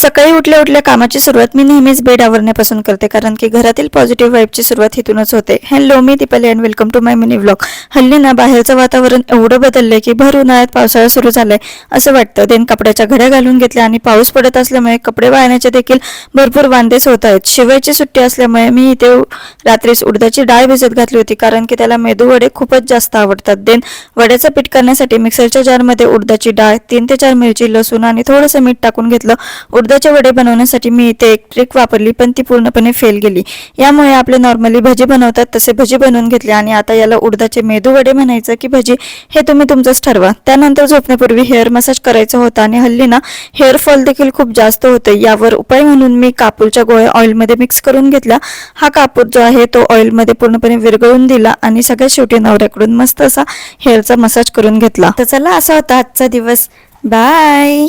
सकाळी उठल्या उठल्या कामाची सुरुवात मी नेहमीच बेड आवरण्यापासून करते, कारण की घरातील पॉझिटिव्ह वाईबची सुरुवात इथूनच होते. हॅलो, मी Deepali and welcome to my mini vlog. हल्ली ना बाहेरचं वातावरण एवढं बदललंय की भर उन्हाळ्यात पावसाळा सुरू झालाय असं वाटतं. देन कपड्याच्या घड्या घालून घेतल्या आणि पाऊस पडत असल्यामुळे कपडे वाळण्याचे देखील भरपूर वांदेच होत आहेत. शिवायची सुट्टी असल्यामुळे मी इथे रात्रीच उडदाची डाळ भिजत घातली होती, कारण की त्याला मेदू वडे खूपच जास्त आवडतात. देन वड्याचं पीठ करण्यासाठी मिक्सरच्या जारमध्ये उडदाची डाळ, 3 ते 4 मिरची, लसूण आणि थोडंसं मीठ टाकून घेतलं. उडदाचे वडे बनवण्यासाठी मी इथे एक ट्रिक वापरली, पण ती पूर्णपणे फेल गेली. यामुळे आपले नॉर्मली भजी बनवतात तसे भजी बनवून घेतले आणि आता याला उडदाचे मेदू वडे म्हणायचं की भजी हे तुम्ही तुमचंच ठरवा. त्यानंतर झोपण्यापूर्वी हेअर मसाज करायचा होता आणि हल्ली ना हेअर फॉल देखील खूप जास्त होतं. यावर उपाय म्हणून मी कापूरच्या गोळ्या ऑइलमध्ये मिक्स करून घेतला. हा कापूर जो आहे तो ऑइलमध्ये पूर्णपणे विरघळून दिला आणि सगळ्यात शेवटी नवऱ्याकडून मस्त असा हेअरचा मसाज करून घेतला. तर चला, असा होता आजचा दिवस. बाय.